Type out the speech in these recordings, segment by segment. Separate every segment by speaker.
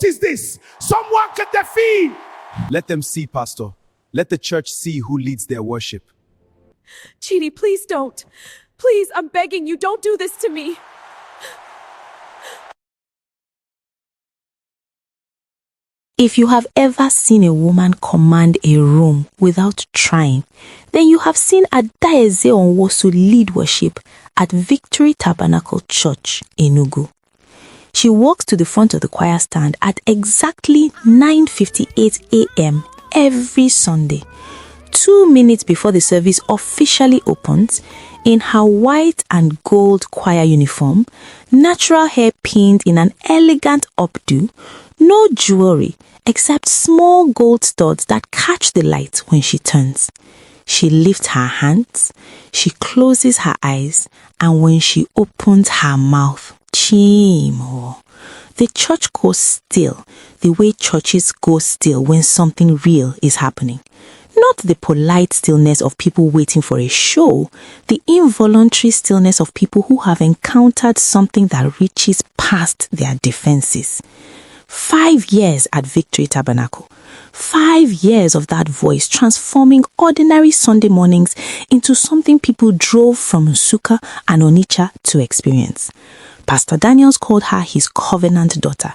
Speaker 1: What is this? Someone can defeat.
Speaker 2: Let them see, Pastor. Let the church see who leads their worship.
Speaker 3: Chidi, please don't. Please, I'm begging you, don't do this to me.
Speaker 4: If you have ever seen a woman command a room without trying, then you have seen Ada Luxe Onwosu lead worship at Victory Tabernacle Church, Enugu. She walks to the front of the choir stand at exactly 9:58 a.m. every Sunday, 2 minutes before the service officially opens, in her white and gold choir uniform, natural hair pinned in an elegant updo, no jewelry except small gold studs that catch the light when she turns. She lifts her hands, she closes her eyes, and when she opens her mouth, Chimo, the church goes still the way churches go still when something real is happening. Not the polite stillness of people waiting for a show, the involuntary stillness of people who have encountered something that reaches past their defenses. 5 years at Victory Tabernacle. 5 years of that voice transforming ordinary Sunday mornings into something people drove from Nsukka and Onitsha to experience. Pastor Daniels called her his covenant daughter.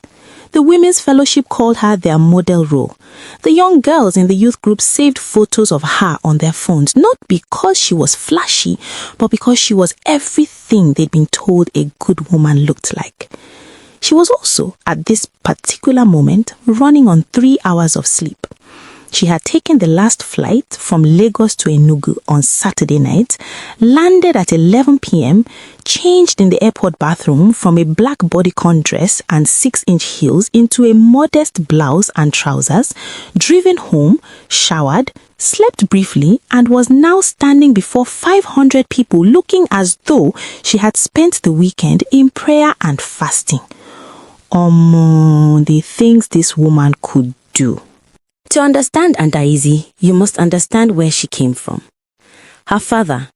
Speaker 4: The Women's Fellowship called her their model role. The young girls in the youth group saved photos of her on their phones, not because she was flashy, but because she was everything they'd been told a good woman looked like. She was also, at this particular moment, running on 3 hours of sleep. She had taken the last flight from Lagos to Enugu on Saturday night, landed at 11 p.m., changed in the airport bathroom from a black bodycon dress and 6-inch heels into a modest blouse and trousers, driven home, showered, slept briefly, and was now standing before 500 people looking as though she had spent the weekend in prayer and fasting. The things this woman could do. To understand Ada Luxe, you must understand where she came from. Her father,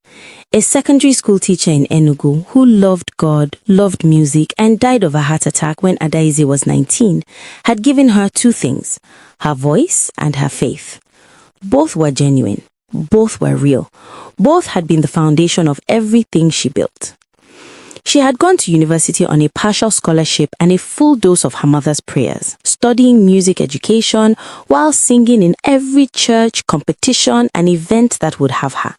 Speaker 4: a secondary school teacher in Enugu who loved God, loved music, and died of a heart attack when Ada Luxe was 19, had given her 2 things, her voice and her faith. Both were genuine. Both were real. Both had been the foundation of everything she built. She had gone to university on a partial scholarship and a full dose of her mother's prayers, studying music education while singing in every church, competition, and event that would have her.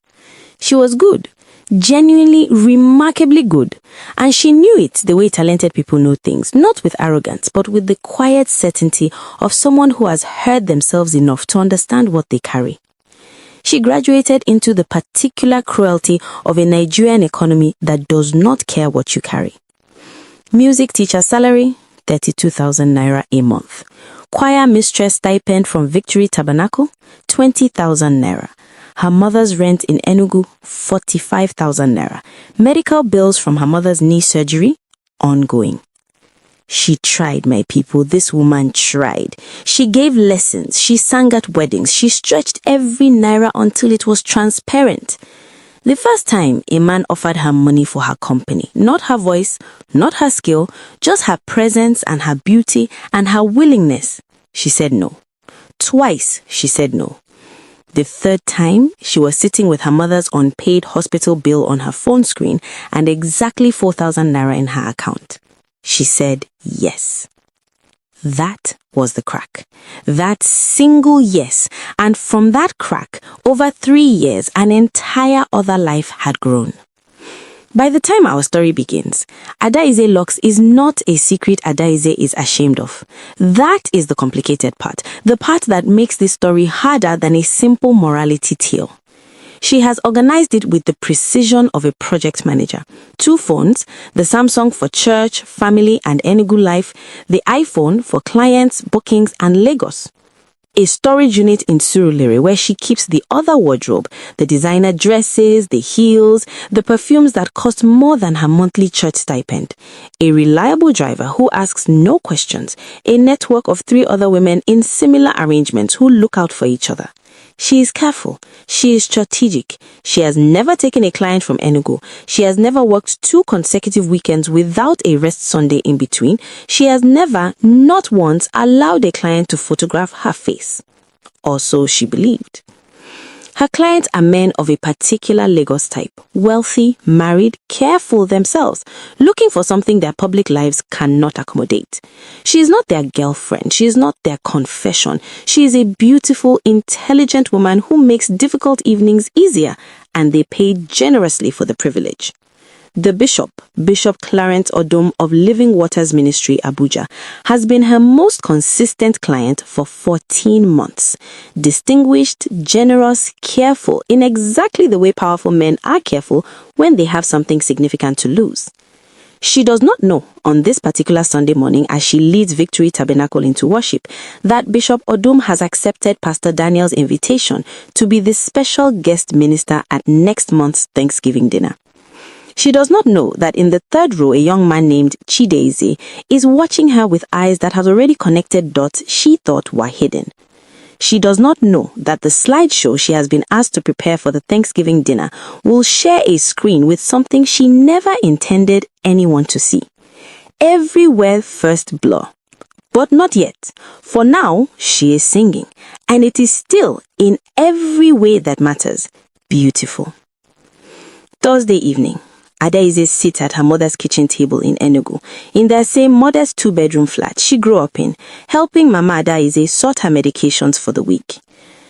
Speaker 4: She was good, genuinely, remarkably good, and she knew it the way talented people know things, not with arrogance, but with the quiet certainty of someone who has heard themselves enough to understand what they carry. She graduated into the particular cruelty of a Nigerian economy that does not care what you carry. Music teacher salary, 32,000 naira a month. Choir mistress stipend from Victory Tabernacle, 20,000 naira. Her mother's rent in Enugu, 45,000 naira. Medical bills from her mother's knee surgery, ongoing. She tried, my people. This woman tried. She gave lessons. She sang at weddings. She stretched every naira until it was transparent. The first time, a man offered her money for her company. Not her voice, not her skill, just her presence and her beauty and her willingness. She said no. Twice, she said no. The third time, she was sitting with her mother's unpaid hospital bill on her phone screen and exactly 4,000 naira in her account. She said yes. That was the crack. That single yes. And from that crack, over 3 years, an entire other life had grown. By the time our story begins, Ada Luxe is not a secret Ada Luxe is ashamed of. That is the complicated part, the part that makes this story harder than a simple morality tale. She has organized it with the precision of a project manager. 2 phones, the Samsung for church, family, and Enugu life, the iPhone for clients, bookings, and Lagos. A storage unit in Surulere where she keeps the other wardrobe, the designer dresses, the heels, the perfumes that cost more than her monthly church stipend. A reliable driver who asks no questions. A network of 3 other women in similar arrangements who look out for each other. She is careful. She is strategic. She has never taken a client from Enugu. She has never worked 2 consecutive weekends without a rest Sunday in between. She has never, not once, allowed a client to photograph her face. Or so she believed. Her clients are men of a particular Lagos type, wealthy, married, careful themselves, looking for something their public lives cannot accommodate. She is not their girlfriend. She is not their confession. She is a beautiful, intelligent woman who makes difficult evenings easier, and they pay generously for the privilege. The Bishop Clarence Odom of Living Waters Ministry, Abuja, has been her most consistent client for 14 months. Distinguished, generous, careful, in exactly the way powerful men are careful when they have something significant to lose. She does not know on this particular Sunday morning, as she leads Victory Tabernacle into worship, that Bishop Odom has accepted Pastor Daniel's invitation to be the special guest minister at next month's Thanksgiving dinner. She does not know that in the third row, a young man named Chidi is watching her with eyes that had already connected dots she thought were hidden. She does not know that the slideshow she has been asked to prepare for the Thanksgiving dinner will share a screen with something she never intended anyone to see. Everywhere first blur. But not yet. For now, she is singing, and it is still, in every way that matters, beautiful. Thursday evening. Ada sits at her mother's kitchen table in Enugu, in their same modest 2-bedroom flat she grew up in, helping Mama Ada sort her medications for the week.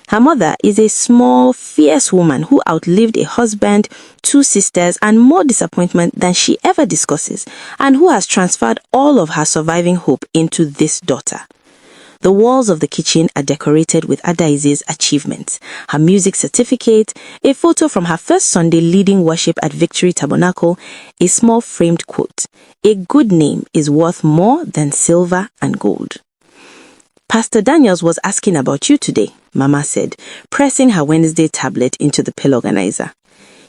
Speaker 4: Her mother is a small, fierce woman who outlived a husband, 2 sisters, and more disappointment than she ever discusses, and who has transferred all of her surviving hope into this daughter. The walls of the kitchen are decorated with Adaize's achievements, her music certificate, a photo from her first Sunday leading worship at Victory Tabernacle, a small framed quote, "A good name is worth more than silver and gold." "Pastor Daniels was asking about you today," Mama said, pressing her Wednesday tablet into the pill organizer.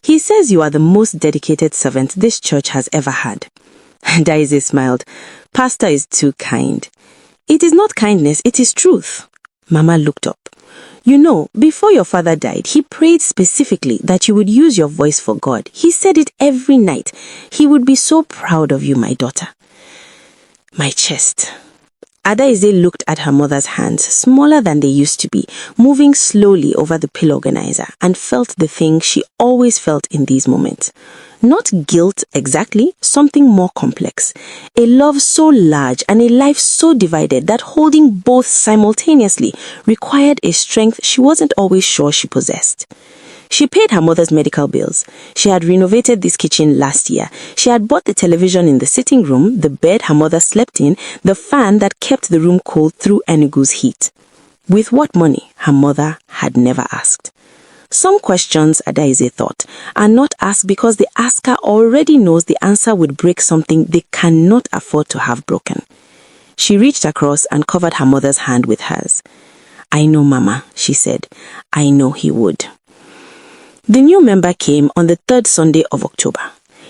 Speaker 4: "He says you are the most dedicated servant this church has ever had." Adaize smiled. "Pastor is too kind." "It is not kindness, it is truth." Mama looked up. "You know, before your father died, he prayed specifically that you would use your voice for God. He said it every night. He would be so proud of you, my daughter." My chest. Adaize looked at her mother's hands, smaller than they used to be, moving slowly over the pill organizer, and felt the thing she always felt in these moments. Not guilt exactly, something more complex. A love so large and a life so divided that holding both simultaneously required a strength she wasn't always sure she possessed. She paid her mother's medical bills. She had renovated this kitchen last year. She had bought the television in the sitting room, the bed her mother slept in, the fan that kept the room cool through Enugu's heat. With what money, her mother had never asked. Some questions, Adaize thought, are not asked because the asker already knows the answer would break something they cannot afford to have broken. She reached across and covered her mother's hand with hers. "I know, Mama," she said. "I know he would." The new member came on the 3rd Sunday of October.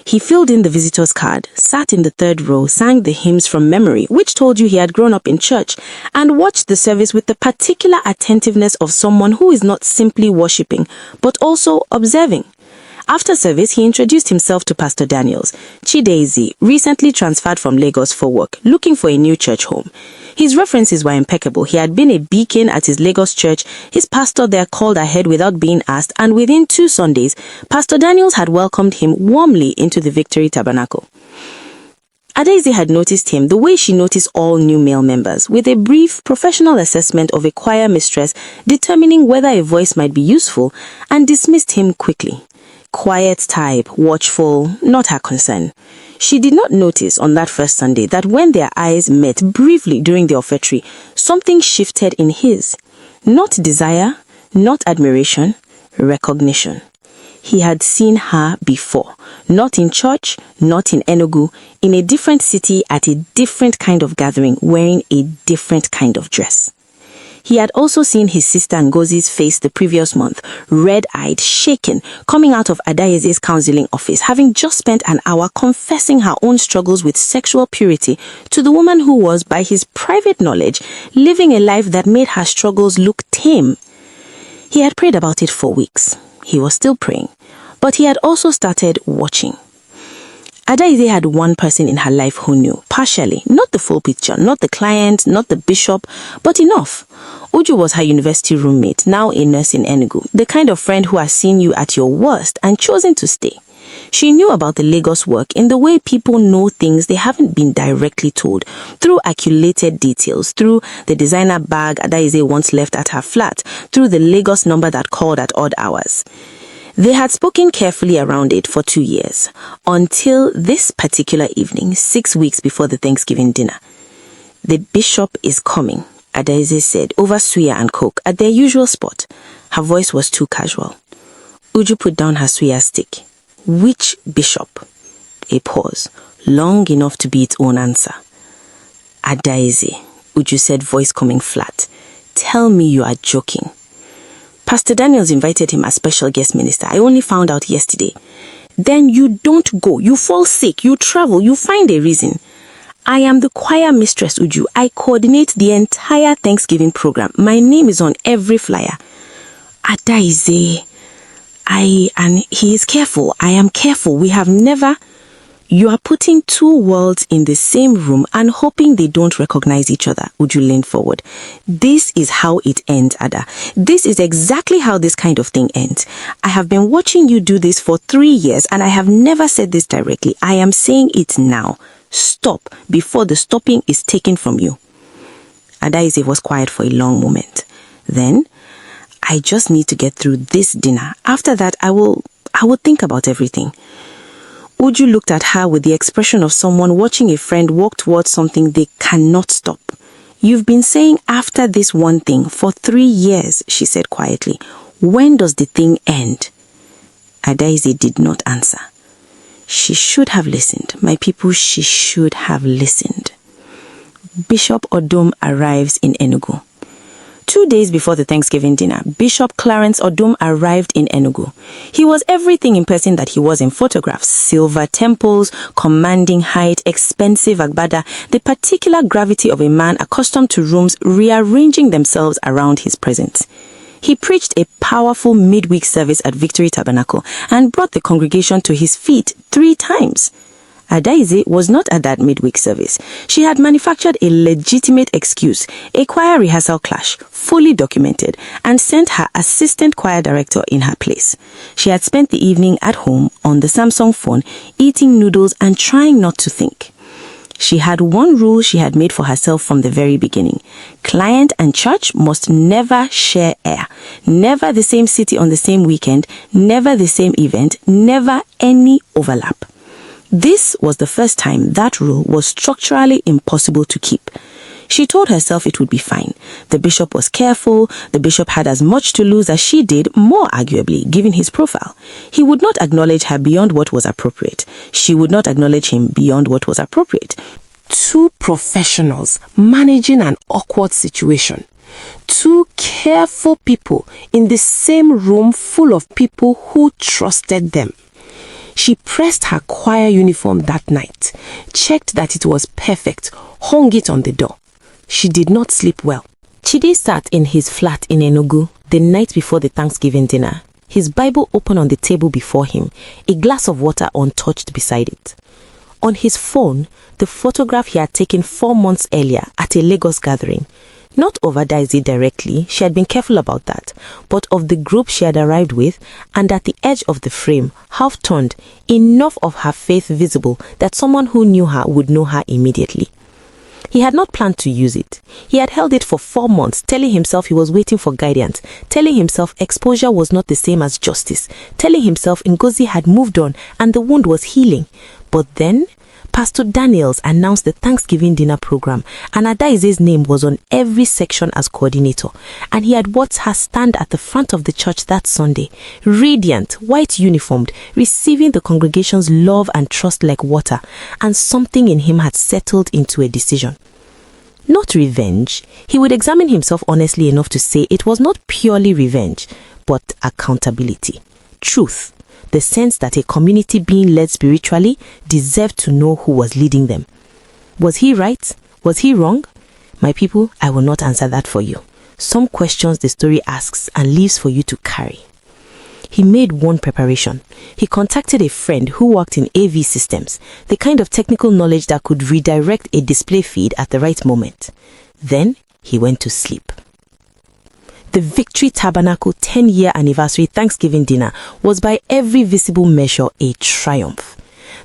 Speaker 4: He filled in the visitor's card, sat in the 3rd row, sang the hymns from memory, which told you he had grown up in church, and watched the service with the particular attentiveness of someone who is not simply worshipping, but also observing. After service, he introduced himself to Pastor Daniels. Chidi, recently transferred from Lagos for work, looking for a new church home. His references were impeccable. He had been a beacon at his Lagos church. His pastor there called ahead without being asked, and within 2 Sundays, Pastor Daniels had welcomed him warmly into the Victory Tabernacle. Adaize had noticed him the way she noticed all new male members, with a brief professional assessment of a choir mistress determining whether a voice might be useful, and dismissed him quickly. Quiet type, watchful, not her concern. She did not notice on that first Sunday that when their eyes met briefly during the offertory, something shifted in his. Not desire, not admiration, recognition. He had seen her before, not in church, not in Enugu, in a different city at a different kind of gathering, wearing a different kind of dress. He had also seen his sister Ngozi's face the previous month, red-eyed, shaken, coming out of Adaize's counseling office, having just spent an hour confessing her own struggles with sexual purity to the woman who was, by his private knowledge, living a life that made her struggles look tame. He had prayed about it for weeks. He was still praying, but he had also started watching. Ada had one person in her life who knew, partially, not the full picture, not the client, not the bishop, but enough. Uju was her university roommate, now a nurse in Enugu, the kind of friend who has seen you at your worst and chosen to stay. She knew about the Lagos work in the way people know things they haven't been directly told, through accumulated details, through the designer bag Ada once left at her flat, through the Lagos number that called at odd hours. They had spoken carefully around it for 2 years, until this particular evening, 6 weeks before the Thanksgiving dinner. The bishop is coming, Ada said, over suya and coke at their usual spot. Her voice was too casual. Uju put down her suya stick. Which bishop? A pause, long enough to be its own answer. Ada, Uju said, voice coming flat. Tell me you are joking. Pastor Daniels invited him as special guest minister. I only found out yesterday. Then you don't go. You fall sick. You travel. You find a reason. I am the choir mistress, Uju. I coordinate the entire Thanksgiving program. My name is on every flyer. Ada, and he is careful. I am careful. We have never... You are putting two worlds in the same room and hoping they don't recognize each other. Would you lean forward? This is how it ends, Ada. This is exactly how this kind of thing ends. I have been watching you do this for 3 years and I have never said this directly. I am saying it now. Stop before the stopping is taken from you. Ada was quiet for a long moment. Then, I just need to get through this dinner. After that, I will think about everything. Uju looked at her with the expression of someone watching a friend walk towards something they cannot stop. You've been saying after this one thing for 3 years, she said quietly. When does the thing end? Ada did not answer. She should have listened. My people, she should have listened. Bishop Odom arrives in Enugu. 2 days before the Thanksgiving dinner, Bishop Clarence Odom arrived in Enugu. He was everything in person that he was in photographs. Silver temples, commanding height, expensive agbada, the particular gravity of a man accustomed to rooms rearranging themselves around his presence. He preached a powerful midweek service at Victory Tabernacle and brought the congregation to his feet 3 times. Ada was not at that midweek service. She had manufactured a legitimate excuse, a choir rehearsal clash, fully documented, and sent her assistant choir director in her place. She had spent the evening at home on the Samsung phone, eating noodles and trying not to think. She had one rule she had made for herself from the very beginning. Client and church must never share air. Never the same city on the same weekend, never the same event, never any overlap. This was the first time that rule was structurally impossible to keep. She told herself it would be fine. The bishop was careful. The bishop had as much to lose as she did, more arguably, given his profile. He would not acknowledge her beyond what was appropriate. She would not acknowledge him beyond what was appropriate. 2 professionals managing an awkward situation. 2 careful people in the same room full of people who trusted them. She pressed her choir uniform that night, checked that it was perfect, hung it on the door. She did not sleep well. Chidi sat in his flat in Enugu the night before the Thanksgiving dinner, his Bible open on the table before him, a glass of water untouched beside it. On his phone, the photograph he had taken 4 months earlier at a Lagos gathering. Not of Ada directly, she had been careful about that, but of the group she had arrived with, and at the edge of the frame, half turned, enough of her faith visible that someone who knew her would know her immediately. He had not planned to use it. He had held it for 4 months, telling himself he was waiting for guidance, telling himself exposure was not the same as justice, telling himself Ngozi had moved on and the wound was healing. But then, Pastor Daniels announced the Thanksgiving dinner program, and Adaize's name was on every section as coordinator, and he had watched her stand at the front of the church that Sunday, radiant, white uniformed, receiving the congregation's love and trust like water, and something in him had settled into a decision. Not revenge. He would examine himself honestly enough to say it was not purely revenge, but accountability, truth. The sense that a community being led spiritually deserved to know who was leading them. Was he right? Was he wrong? My people, I will not answer that for you. Some questions the story asks and leaves for you to carry. He made one preparation. He contacted a friend who worked in AV systems, the kind of technical knowledge that could redirect a display feed at the right moment. Then he went to sleep. The Victory Tabernacle 10-year anniversary Thanksgiving dinner was by every visible measure a triumph.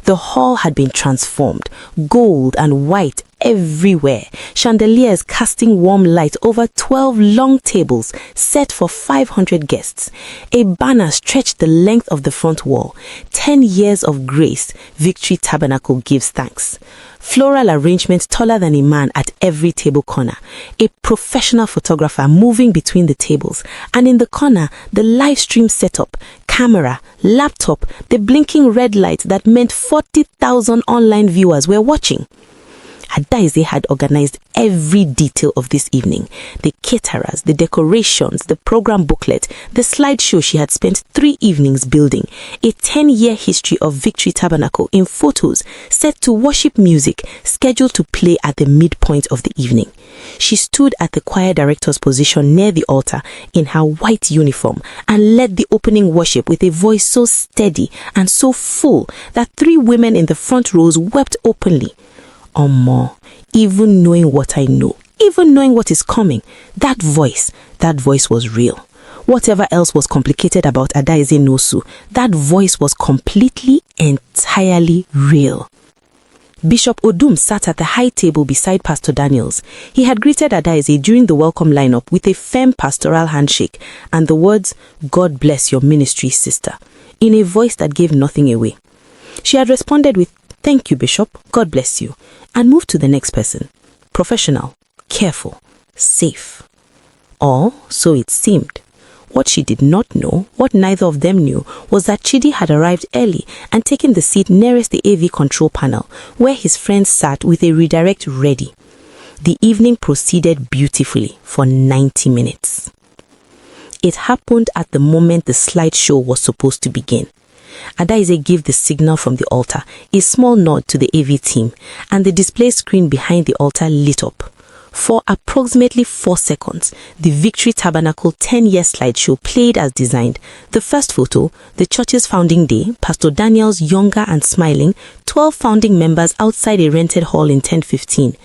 Speaker 4: The hall had been transformed, gold and white everywhere, chandeliers casting warm light over 12 long tables set for 500 guests. A banner stretched the length of the front wall. 10 years of grace, Victory Tabernacle gives thanks. Floral arrangement taller than a man at every table corner. A professional photographer moving between the tables. And in the corner, the live stream setup, camera, laptop, the blinking red light that meant 40,000 online viewers were watching. Ada had organized every detail of this evening. The caterers, the decorations, the program booklet, the slideshow she had spent 3 evenings building. A 10-year history of Victory Tabernacle in photos set to worship music scheduled to play at the midpoint of the evening. She stood at the choir director's position near the altar in her white uniform and led the opening worship with a voice so steady and so full that 3 women in the front rows wept openly. More, even knowing what I know, even knowing what is coming, that voice was real. Whatever else was complicated about Ada Nosu, that voice was completely, entirely real. Bishop Odum sat at the high table beside Pastor Daniels. He had greeted Ada during the welcome lineup with a firm pastoral handshake and the words, "God bless your ministry, sister," in a voice that gave nothing away. She had responded with, "Thank you, Bishop, God bless you," and moved to the next person. Professional, careful, safe. Or so it seemed. What she did not know, what neither of them knew, was that Chidi had arrived early and taken the seat nearest the AV control panel, where his friends sat with a redirect ready. The evening proceeded beautifully for 90 minutes. It happened at the moment the slideshow was supposed to begin. Ada gave the signal from the altar, a small nod to the AV team, and the display screen behind the altar lit up. For approximately 4 seconds, the Victory Tabernacle 10-year slideshow played as designed. The first photo, the church's founding day, Pastor Daniel's younger and smiling, 12 founding members outside a rented hall in 1015.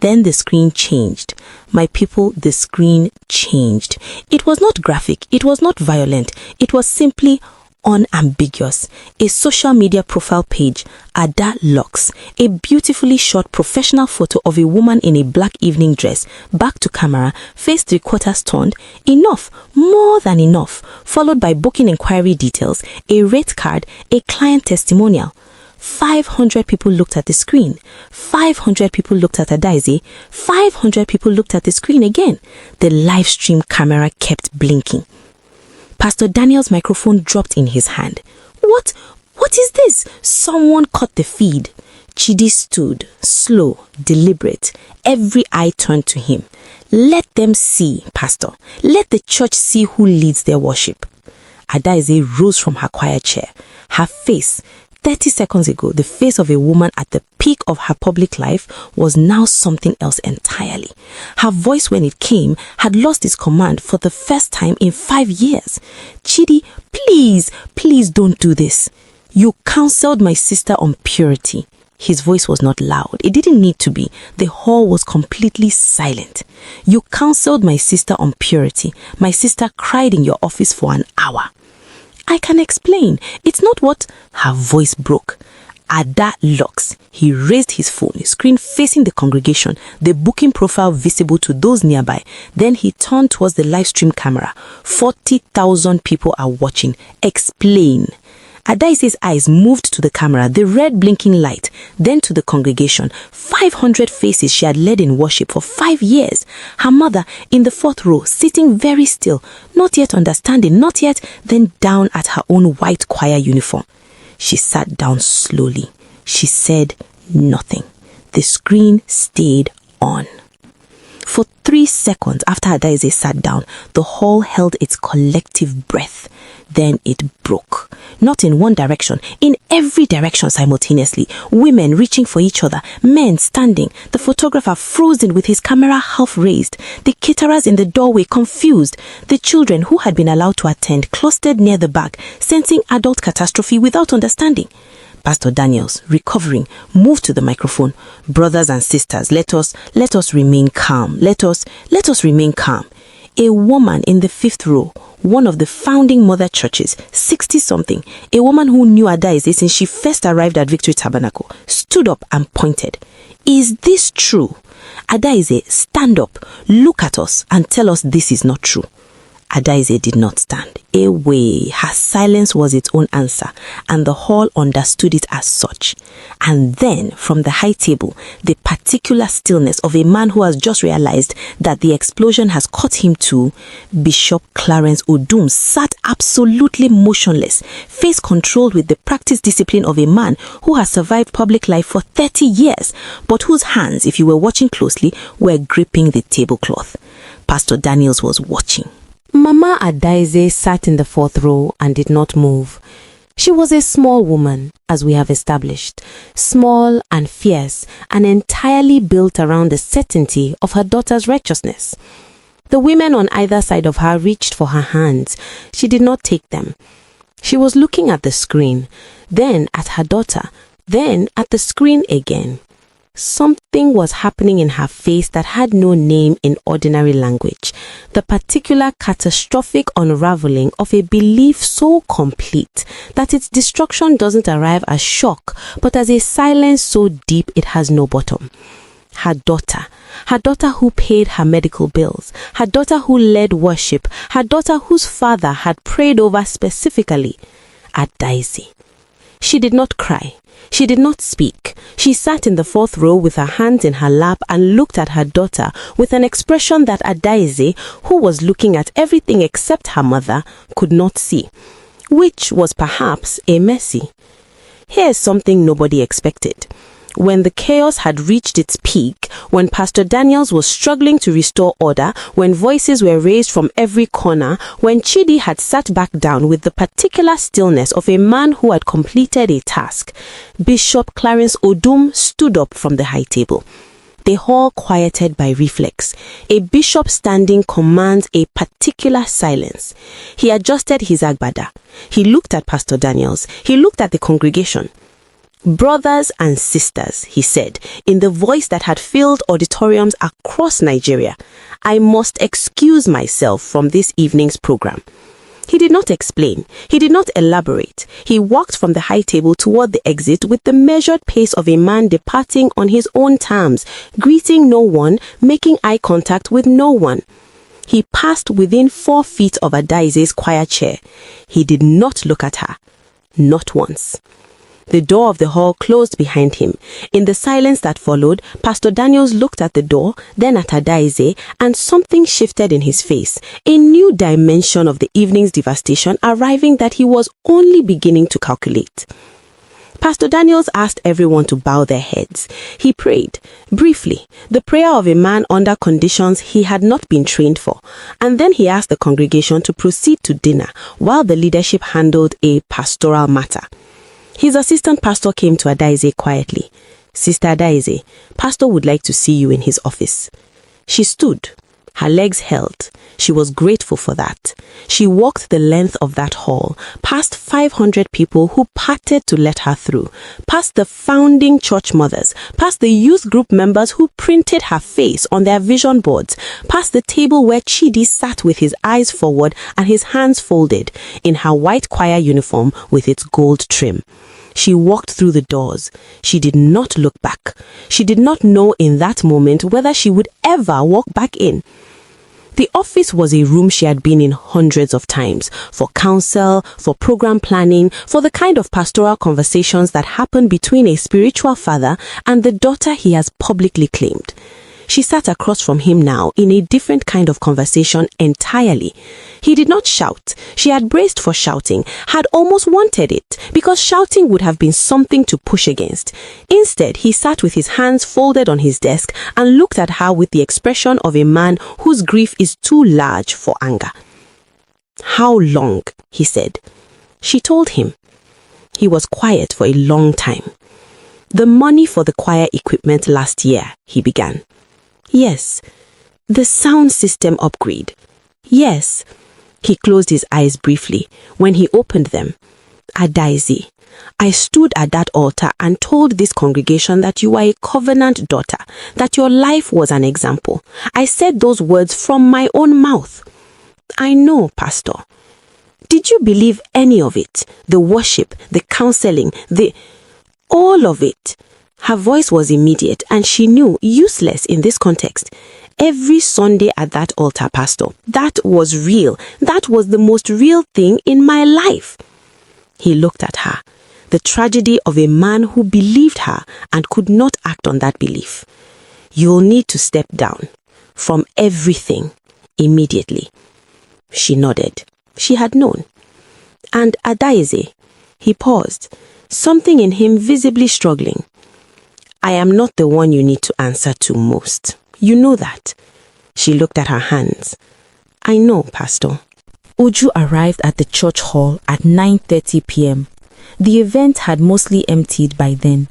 Speaker 4: Then the screen changed. My people, the screen changed. It was not graphic, it was not violent, it was simply unambiguous. A social media profile page, Ada Luxe, a beautifully shot professional photo of a woman in a black evening dress, back to camera, face 3/4 turned, enough, more than enough, followed by booking inquiry details, a rate card, a client testimonial. 500 people looked at the screen. 500 people looked at Ada. 500 people looked at the screen again. The live stream camera kept blinking. Pastor Daniel's microphone dropped in his hand. What is this? Someone cut the feed. Chidi stood, slow, deliberate. Every eye turned to him. Let them see, Pastor. Let the church see who leads their worship. Ada rose from her choir chair. Her face, 30 seconds ago, the face of a woman at the peak of her public life, was now something else entirely. Her voice, when it came, had lost its command for the first time in 5 years. Chidi, please don't do this. You counseled my sister on purity. His voice was not loud. It didn't need to be. The hall was completely silent. You counseled my sister on purity. My sister cried in your office for an hour. I can explain. It's not what... Her voice broke. Ada Luxe. He raised his phone, screen facing the congregation, the booking profile visible to those nearby. Then he turned towards the live stream camera. 40,000 people are watching. Explain. Adaise's eyes moved to the camera, the red blinking light, then to the congregation. 500 faces she had led in worship for 5 years. Her mother in the 4th row, sitting very still, not yet understanding, not yet, then down at her own white choir uniform. She sat down slowly. She said nothing. The screen stayed on. For 3 seconds after Adaise sat down, the hall held its collective breath. Then it broke. Not in one direction, in every direction simultaneously. Women reaching for each other, men standing, the photographer frozen with his camera half raised, the caterers in the doorway confused, the children who had been allowed to attend clustered near the back, sensing adult catastrophe without understanding. Pastor Daniels, recovering, moved to the microphone. Brothers and sisters, let us remain calm. Let us remain calm. A woman in the 5th row, one of the founding mother churches, 60-something, a woman who knew Adaeze since she first arrived at Victory Tabernacle, stood up and pointed. Is this true? Adaeze, stand up, look at us and tell us this is not true. Adaeze did not stand. Away, her silence was its own answer, and the hall understood it as such. And then, from the high table, the particular stillness of a man who has just realized that the explosion has caught him too, Bishop Clarence Odum sat absolutely motionless, face controlled with the practiced discipline of a man who has survived public life for 30 years, but whose hands, if you were watching closely, were gripping the tablecloth. Pastor Daniels was watching. Mama Adaeze sat in the 4th row and did not move. She was a small woman, as we have established, small and fierce, and entirely built around the certainty of her daughter's righteousness. The women on either side of her reached for her hands. She did not take them. She was looking at the screen, then at her daughter, then at the screen again. Something was happening in her face that had no name in ordinary language. The particular catastrophic unraveling of a belief so complete that its destruction doesn't arrive as shock, but as a silence so deep it has no bottom. Her daughter who paid her medical bills, her daughter who led worship, her daughter whose father had prayed over specifically, Adaeze. She did not cry. She did not speak. She sat in the 4th row with her hands in her lap and looked at her daughter with an expression that Adaeze, who was looking at everything except her mother, could not see, which was perhaps a mercy. Here's something nobody expected. When the chaos had reached its peak, when Pastor Daniels was struggling to restore order, when voices were raised from every corner, when Chidi had sat back down with the particular stillness of a man who had completed a task, Bishop Clarence Odum stood up from the high table. The hall quieted by reflex. A bishop standing commands a particular silence. He adjusted his agbada. He looked at Pastor Daniels. He looked at the congregation. Brothers and sisters, he said, in the voice that had filled auditoriums across Nigeria, I must excuse myself from this evening's program. He did not explain. He did not elaborate. He walked from the high table toward the exit with the measured pace of a man departing on his own terms, greeting no one, making eye contact with no one. He passed within 4 feet of Adaeze's choir chair. He did not look at her. Not once. The door of the hall closed behind him. In the silence that followed, Pastor Daniels looked at the door, then at Adaeze, and something shifted in his face. A new dimension of the evening's devastation arriving that he was only beginning to calculate. Pastor Daniels asked everyone to bow their heads. He prayed, briefly, the prayer of a man under conditions he had not been trained for, and then he asked the congregation to proceed to dinner while the leadership handled a pastoral matter. His assistant pastor came to Adaeze quietly. Sister Adaeze, Pastor would like to see you in his office. She stood, her legs held. She was grateful for that. She walked the length of that hall, past 500 people who parted to let her through, past the founding church mothers, past the youth group members who printed her face on their vision boards, past the table where Chidi sat with his eyes forward and his hands folded, in her white choir uniform with its gold trim. She walked through the doors. She did not look back. She did not know in that moment whether she would ever walk back in. The office was a room she had been in hundreds of times, for counsel, for program planning, for the kind of pastoral conversations that happen between a spiritual father and the daughter he has publicly claimed. She sat across from him now in a different kind of conversation entirely. He did not shout. She had braced for shouting, had almost wanted it, because shouting would have been something to push against. Instead, he sat with his hands folded on his desk and looked at her with the expression of a man whose grief is too large for anger. How long? He said. She told him. He was quiet for a long time. The money for the choir equipment last year, he began. Yes. The sound system upgrade. Yes. He closed his eyes briefly. When he opened them, Adaeze, I stood at that altar and told this congregation that you are a covenant daughter, that your life was an example. I said those words from my own mouth. I know, Pastor. Did you believe any of it? The worship, the counseling, all of it. Her voice was immediate and she knew, useless in this context. Every Sunday at that altar, Pastor, that was real. That was the most real thing in my life. He looked at her. The tragedy of a man who believed her and could not act on that belief. You'll need to step down from everything immediately. She nodded. She had known. And Adaeze, he paused, something in him visibly struggling. I am not the one you need to answer to most. You know that. She looked at her hands. I know, Pastor.
Speaker 5: Uju arrived at the church hall at 9:30 p.m. The event had mostly emptied by then.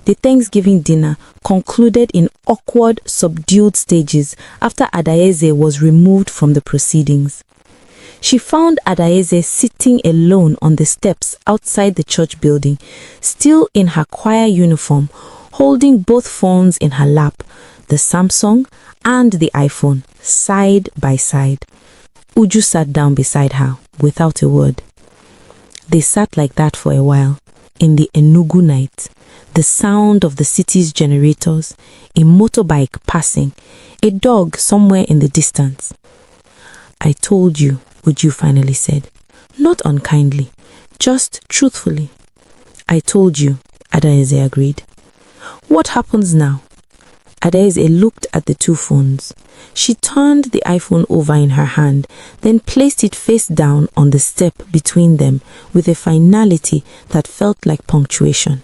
Speaker 5: The Thanksgiving dinner concluded in awkward, subdued stages after Adaeze was removed from the proceedings. She found Adaeze sitting alone on the steps outside the church building, still in her choir uniform, holding both phones in her lap, the Samsung and the iPhone, side by side. Uju sat down beside her without a word. They sat like that for a while, in the Enugu night, the sound of the city's generators, a motorbike passing, a dog somewhere in the distance. I told you, Uju finally said, not unkindly, just truthfully. I told you, Adaeze agreed. What happens now? Adaeze looked at the two phones. She turned the iPhone over in her hand, then placed it face down on the step between them with a finality that felt like punctuation.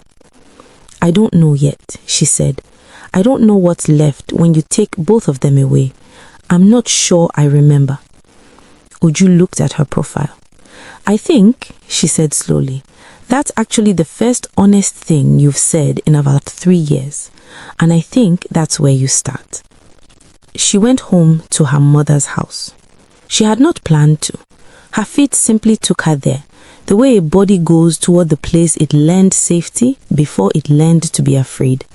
Speaker 5: I don't know yet, she said. I don't know what's left when you take both of them away. I'm not sure I remember. Uju looked at her profile. I think, she said slowly, that's actually the first honest thing you've said in about 3 years. And I think that's where you start. She went home to her mother's house. She had not planned to. Her feet simply took her there, the way a body goes toward the place it learned safety before it learned to be afraid.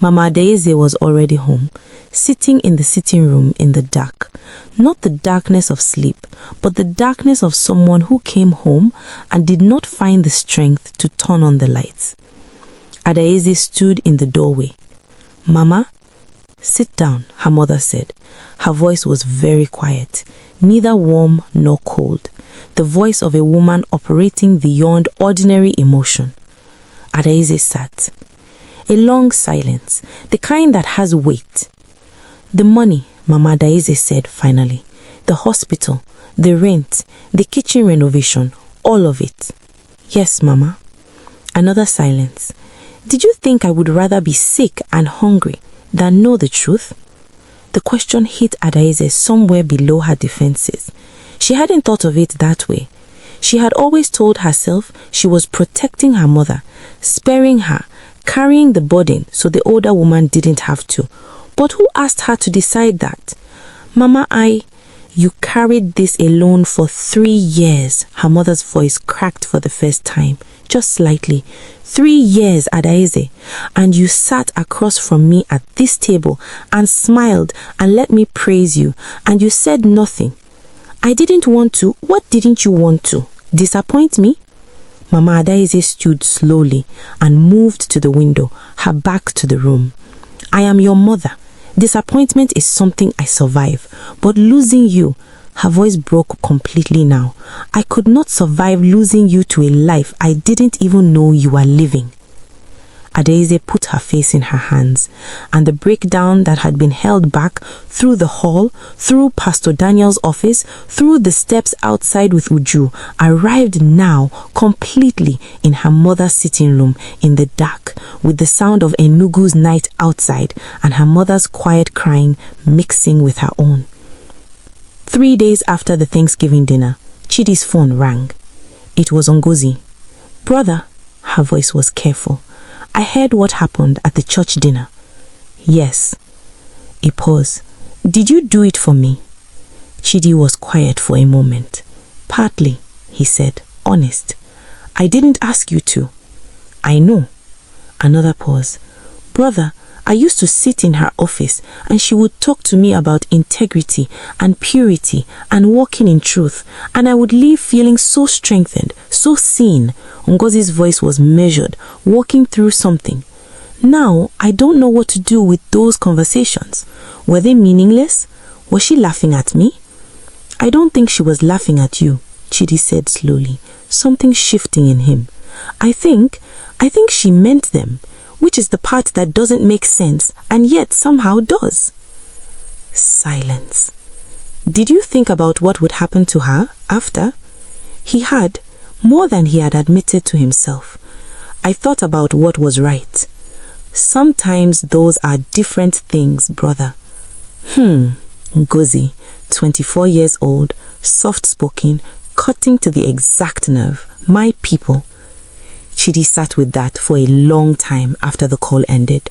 Speaker 5: Mama Adaeze was already home, sitting in the sitting room in the dark. Not the darkness of sleep, but the darkness of someone who came home and did not find the strength to turn on the lights. Adaeze stood in the doorway. Mama, sit down, her mother said. Her voice was very quiet, neither warm nor cold. The voice of a woman operating beyond ordinary emotion. Adaeze sat. A long silence, the kind that has weight. The money, Mama Adaeze said finally. The hospital, the rent, the kitchen renovation, all of it. Yes, Mama. Another silence. Did you think I would rather be sick and hungry than know the truth? The question hit Adaeze somewhere below her defenses. She hadn't thought of it that way. She had always told herself she was protecting her mother, sparing her, carrying the burden so the older woman didn't have to. But who asked her to decide that? Mama, you carried this alone for 3 years. Her mother's voice cracked for the first time, just slightly. 3 years, Adaeze, and you sat across from me at this table and smiled and let me praise you, and you said nothing. I didn't want to. What didn't you want to? Disappoint me? Mama Adaeze stood slowly and moved to the window, her back to the room. I am your mother. Disappointment is something I survive, but losing you, her voice broke completely now. I could not survive losing you to a life I didn't even know you were living. Adaeze put her face in her hands, and the breakdown that had been held back through the hall, through Pastor Daniel's office, through the steps outside with Uju, arrived now completely in her mother's sitting room in the dark, with the sound of Enugu's night outside and her mother's quiet crying mixing with her own. 3 days after the Thanksgiving dinner, Chidi's phone rang. It was Ngozi. "Brother," her voice was careful. "I heard what happened at the church dinner." "Yes." A pause. "Did you do it for me?" Chidi was quiet for a moment. "Partly," he said, honest. "I didn't ask you to." "I know." Another pause. "Brother, I used to sit in her office and she would talk to me about integrity and purity and walking in truth, and I would leave feeling so strengthened, so seen." Ngozi's voice was measured, walking through something. "Now, I don't know what to do with those conversations. Were they meaningless? Was she laughing at me?" "I don't think she was laughing at you," Chidi said slowly, something shifting in him. I think she meant them, which is the part that doesn't make sense and yet somehow does." Silence. "Did you think about what would happen to her after?" He had, more than he had admitted to himself. "I thought about what was right." "Sometimes those are different things, brother." Ngozi, 24 years old, soft-spoken, cutting to the exact nerve. My people. Chidi sat with that for a long time after the call ended.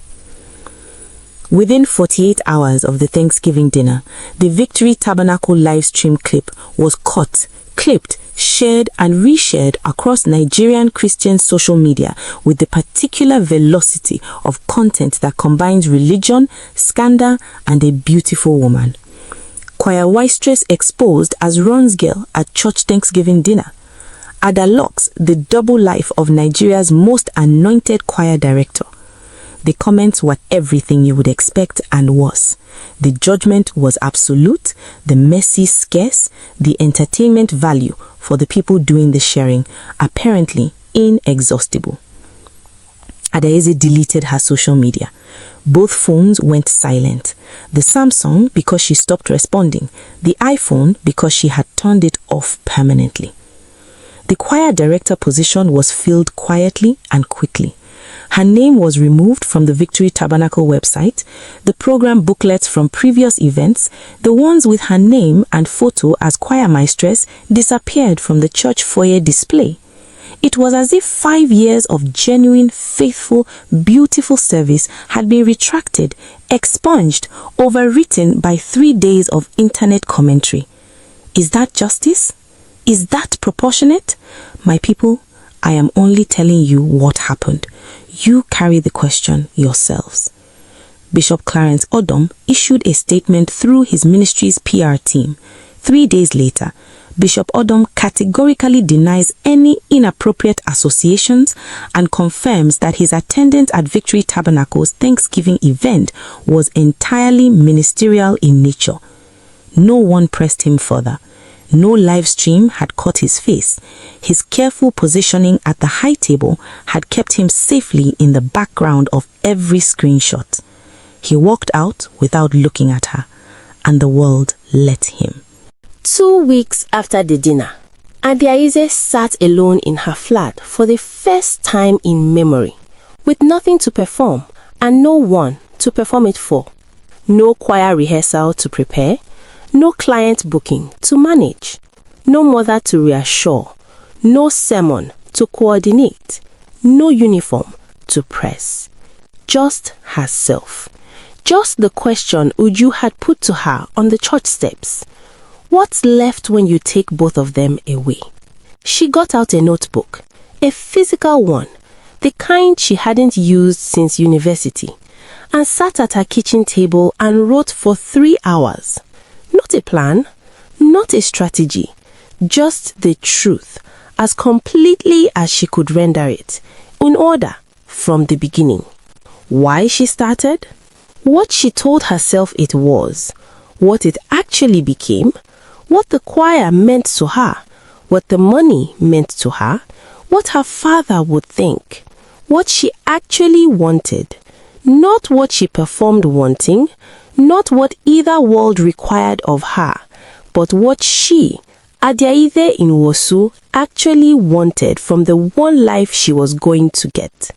Speaker 5: Within 48 hours of the Thanksgiving dinner, the Victory Tabernacle livestream clip was cut, clipped, shared and reshared across Nigerian Christian social media with the particular velocity of content that combines religion, scandal and a beautiful woman. Choir Mistress exposed as Ron's girl at church Thanksgiving dinner. Ada Luxe, the double life of Nigeria's most anointed choir director. The comments were everything you would expect and worse. The judgment was absolute, the mercy scarce, the entertainment value for the people doing the sharing apparently inexhaustible. Adaeze deleted her social media. Both phones went silent. The Samsung because she stopped responding, the iPhone because she had turned it off permanently. The choir director position was filled quietly and quickly. Her name was removed from the Victory Tabernacle website, the program booklets from previous events, the ones with her name and photo as choir mistress disappeared from the church foyer display. It was as if 5 years of genuine, faithful, beautiful service had been retracted, expunged, overwritten by 3 days of internet commentary. Is that justice? Is that proportionate? My people, I am only telling you what happened. You carry the question yourselves. Bishop Clarence Odom issued a statement through his ministry's PR team. 3 days later, Bishop Odom categorically denies any inappropriate associations and confirms that his attendance at Victory Tabernacle's Thanksgiving event was entirely ministerial in nature. No one pressed him further. No live stream had caught his face. His careful positioning at the high table had kept him safely in the background of every screenshot. He walked out without looking at her, and the world let him.
Speaker 6: 2 weeks after the dinner, Adaeze sat alone in her flat for the first time in memory, with nothing to perform and no one to perform it for. No choir rehearsal to prepare, no client booking to manage, no mother to reassure, no sermon to coordinate, no uniform to press. Just herself. Just the question Uju had put to her on the church steps. What's left when you take both of them away? She got out a notebook, a physical one, the kind she hadn't used since university, and sat at her kitchen table and wrote for 3 hours. Not a plan, not a strategy, just the truth, as completely as she could render it, in order, from the beginning. Why she started? What she told herself it was, what it actually became, what the choir meant to her, what the money meant to her, what her father would think, what she actually wanted, not what she performed wanting, not what either world required of her, but what she, Adaeze Nwosu, actually wanted from the one life she was going to get.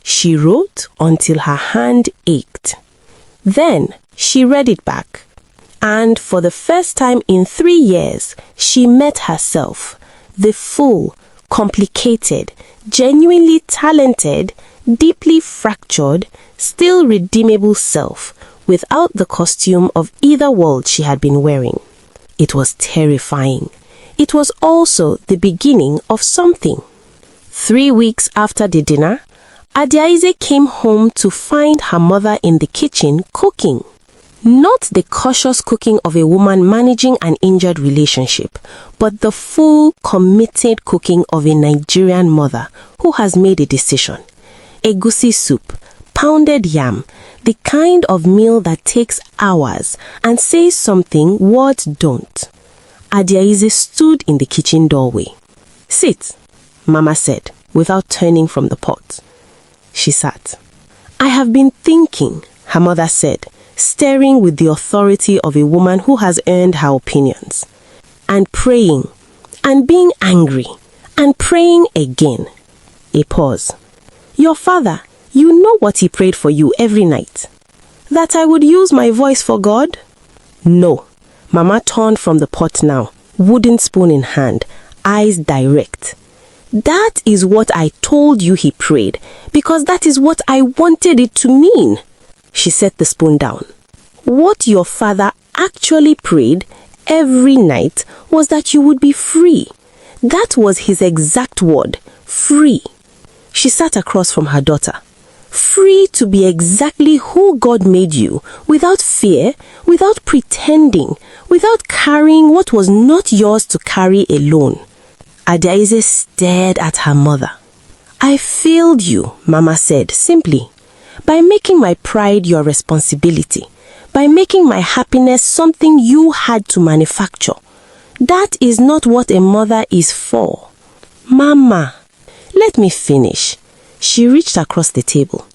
Speaker 6: She wrote until her hand ached. Then she read it back. And for the first time in 3 years, she met herself, the full, complicated, genuinely talented, deeply fractured, still redeemable self, without the costume of either world she had been wearing. It was terrifying. It was also the beginning of something. 3 weeks after the dinner, Ada came home to find her mother in the kitchen cooking. Not the cautious cooking of a woman managing an injured relationship, but the full, committed cooking of a Nigerian mother who has made a decision. Egusi soup, pounded yam, the kind of meal that takes hours and says something words don't. Ada stood in the kitchen doorway. "Sit," Mama said, without turning from the pot. She sat. "I have been thinking," her mother said, staring with the authority of a woman who has earned her opinions, "and praying, and being angry, and praying again." A pause. "Your father, you know what he prayed for you every night? That I would use my voice for God?" "No." Mama turned from the pot now, wooden spoon in hand, eyes direct. "That is what I told you he prayed, because that is what I wanted it to mean." She set the spoon down. "What your father actually prayed every night was that you would be free. That was his exact word, free." She sat across from her daughter. "Free to be exactly who God made you, without fear, without pretending, without carrying what was not yours to carry alone." Ada stared at her mother. "I failed you," Mama said simply, "by making my pride your responsibility, by making my happiness something you had to manufacture. That is not what a mother is for." "Mama, let me finish." She reached across the table.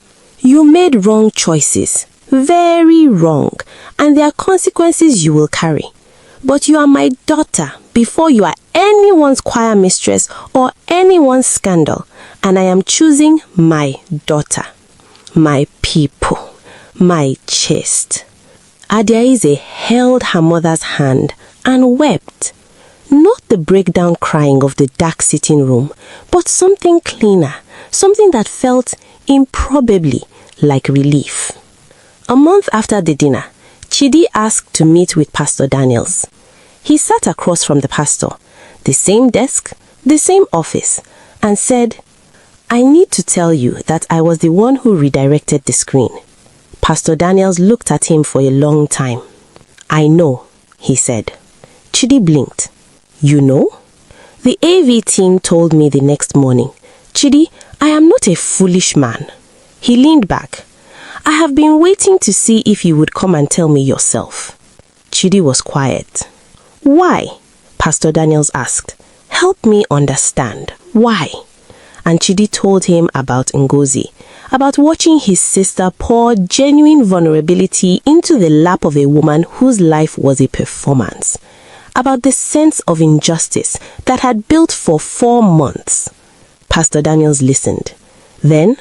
Speaker 6: "You made wrong choices, very wrong, and there are consequences you will carry. But you are my daughter before you are anyone's choir mistress or anyone's scandal, and I am choosing my daughter, my people, my chest." Ada held her mother's hand and wept. Not the breakdown crying of the dark sitting room, but something cleaner, something that felt improbably like relief. A month after the dinner, Chidi asked to meet with Pastor Daniels. He sat across from the pastor, the same desk, the same office, and said, "I need to tell you that I was the one who redirected the screen." Pastor Daniels looked at him for a long time. "I know," he said. Chidi blinked. "You know?" "The AV team told me the next morning. Chidi, I am not a foolish man." He leaned back. "I have been waiting to see if you would come and tell me yourself." Chidi was quiet. "Why?" Pastor Daniels asked. "Help me understand. Why?" And Chidi told him about Ngozi, about watching his sister pour genuine vulnerability into the lap of a woman whose life was a performance, about the sense of injustice that had built for 4 months. Pastor Daniels listened. Then,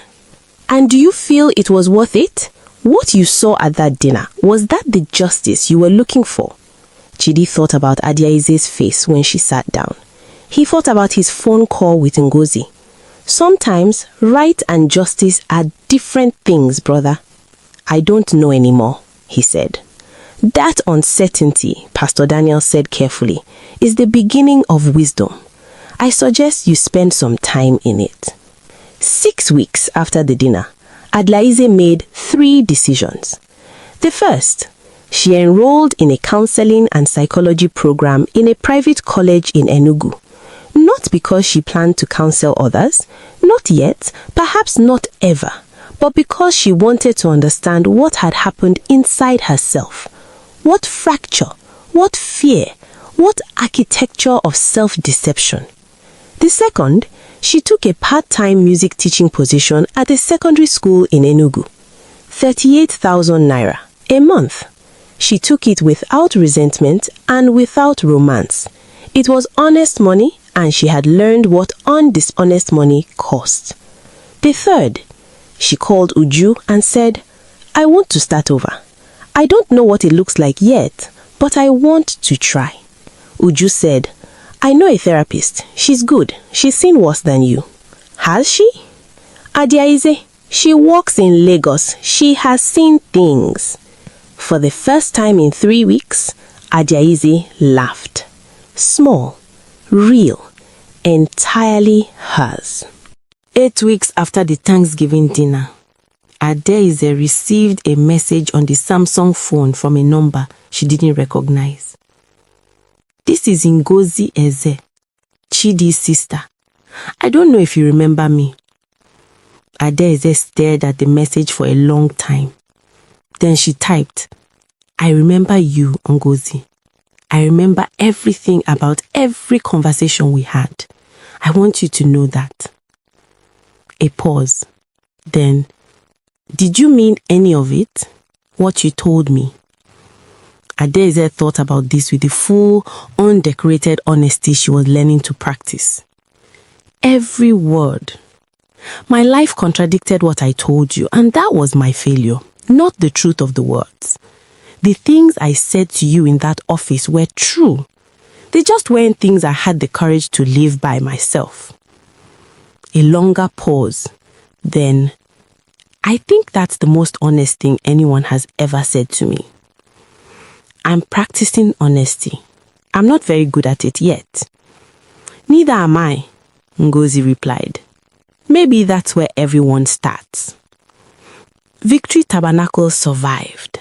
Speaker 6: "And do you feel it was worth it? What you saw at that dinner, was that the justice you were looking for?" Chidi thought about Adiaize's face when she sat down. He thought about his phone call with Ngozi. "Sometimes right and justice are different things, brother." "I don't know anymore," he said. "That uncertainty," Pastor Daniel said carefully, "is the beginning of wisdom. I suggest you spend some time in it." 6 weeks after the dinner, Adlaize made 3 decisions. The first, she enrolled in a counseling and psychology program in a private college in Enugu. Not because she planned to counsel others, not yet, perhaps not ever, but because she wanted to understand what had happened inside herself. What fracture, what fear, what architecture of self-deception. The second, she took a part-time music teaching position at a secondary school in Enugu. 38,000 naira a month. She took it without resentment and without romance. It was honest money, and she had learned what undishonest money cost. The third, she called Uju and said, "I want to start over. I don't know what it looks like yet, but I want to try. Uju said, I know a therapist. She's good. She's seen worse than you. Has she? Adiaize, she works in Lagos. She has seen things. For the first time in 3 weeks, Adiaize laughed. Small, real, entirely hers. 8 weeks after the Thanksgiving dinner, Adiaize received a message on the Samsung phone from a number she didn't recognize. This is Ngozi Eze, Chidi's sister. I don't know if you remember me. Adiaize stared at the message for a long time. Then she typed, I remember you, Ngozi. I remember everything about every conversation we had. I want you to know that. A pause. Then, did you mean any of it? What you told me? Adiaize thought about this with the full, undecorated honesty she was learning to practice. Every word. My life contradicted what I told you, and that was my failure, not the truth of the words. The things I said to you in that office were true. They just weren't things I had the courage to live by myself. A longer pause. Then, I think that's the most honest thing anyone has ever said to me. I'm practicing honesty. I'm not very good at it yet. Neither am I, Ngozi replied. Maybe that's where everyone starts. Victory Tabernacles survived.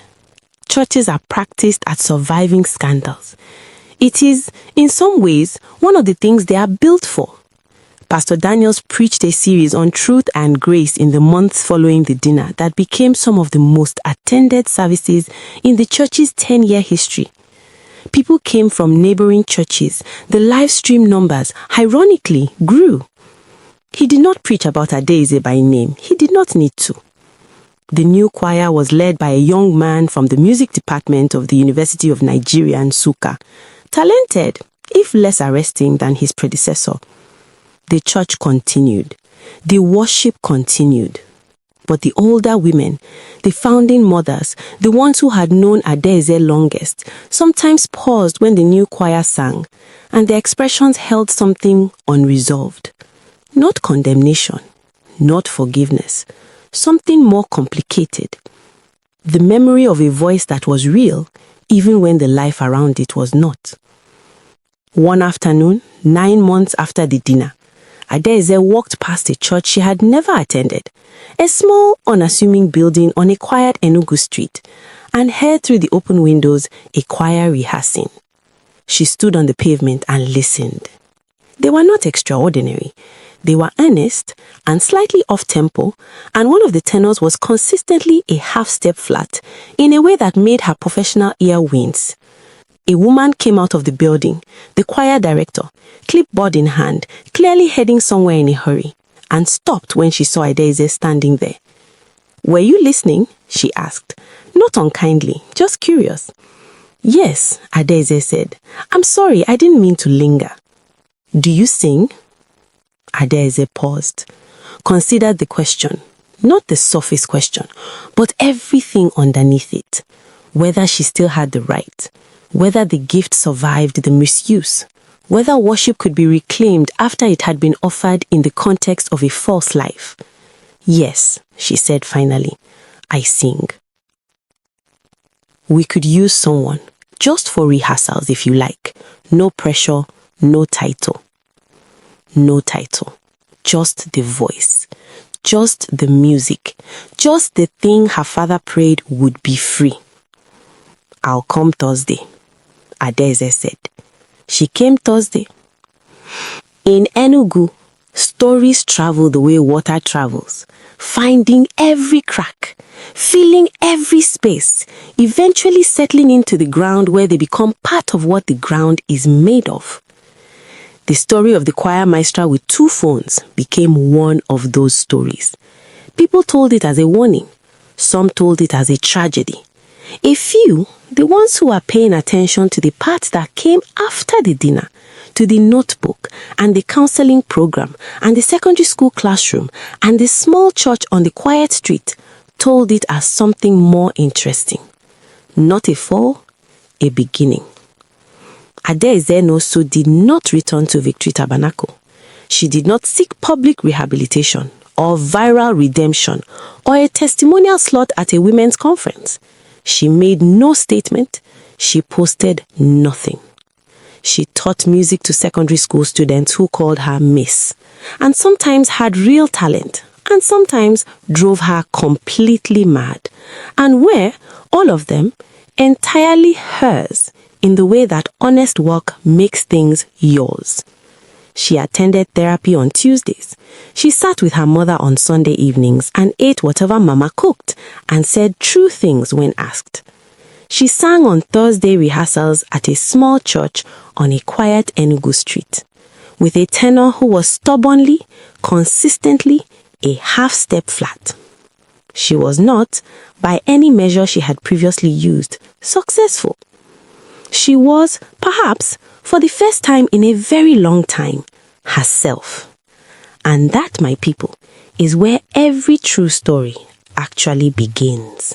Speaker 6: Churches are practiced at surviving scandals. It is, in some ways, one of the things they are built for. Pastor Daniels preached a series on truth and grace in the months following the dinner that became some of the most attended services in the church's 10-year history. People came from neighboring churches. The live stream numbers, ironically, grew. He did not preach about Adiaize by name. He did not need to. The new choir was led by a young man from the music department of the University of Nigerian, Nsukka. Talented, if less arresting than his predecessor. The church continued. The worship continued. But the older women, the founding mothers, the ones who had known Adiaize longest, sometimes paused when the new choir sang, and their expressions held something unresolved. Not condemnation, not forgiveness, something more complicated. The memory of a voice that was real, even when the life around it was not. One afternoon, 9 months after the dinner, Adiaize walked past a church she had never attended, a small, unassuming building on a quiet Enugu street, and heard through the open windows a choir rehearsing. She stood on the pavement and listened. They were not extraordinary. They were earnest and slightly off-tempo, and one of the tenors was consistently a half-step flat in a way that made her professional ear wince. A woman came out of the building, the choir director, clipboard in hand, clearly heading somewhere in a hurry, and stopped when she saw Adiaize standing there. "Were you listening?" she asked. Not unkindly, just curious. "Yes," Adiaize said. "I'm sorry, I didn't mean to linger." "Do you sing?" Adiaize paused, considered the question, not the surface question, but everything underneath it. Whether she still had the right, whether the gift survived the misuse, whether worship could be reclaimed after it had been offered in the context of a false life. "Yes," she said finally, "I sing." "We could use someone, just for rehearsals if you like. No pressure, no title." No title, just the voice, just the music, just the thing her father prayed would be free. "I'll come Thursday," Adiaize said. She came Thursday. In Enugu, stories travel the way water travels, finding every crack, filling every space, eventually settling into the ground where they become part of what the ground is made of. The story of the choir maestra with 2 phones became one of those stories. People told it as a warning. Some told it as a tragedy. A few, the ones who were paying attention to the parts that came after the dinner, to the notebook and the counseling program and the secondary school classroom and the small church on the quiet street, told it as something more interesting. Not a fall, a beginning. Ada also did not return to Victory Tabernacle. She did not seek public rehabilitation or viral redemption or a testimonial slot at a women's conference. She made no statement. She posted nothing. She taught music to secondary school students who called her Miss, and sometimes had real talent, and sometimes drove her completely mad, and were, all of them, entirely hers in the way that honest work makes things yours. She attended therapy on Tuesdays. She sat with her mother on Sunday evenings and ate whatever Mama cooked and said true things when asked. She sang on Thursday rehearsals at a small church on a quiet Enugu street, with a tenor who was stubbornly, consistently, a half-step flat. She was not, by any measure she had previously used, successful. She was, perhaps, for the first time in a very long time, herself. And that, my people, is where every true story actually begins.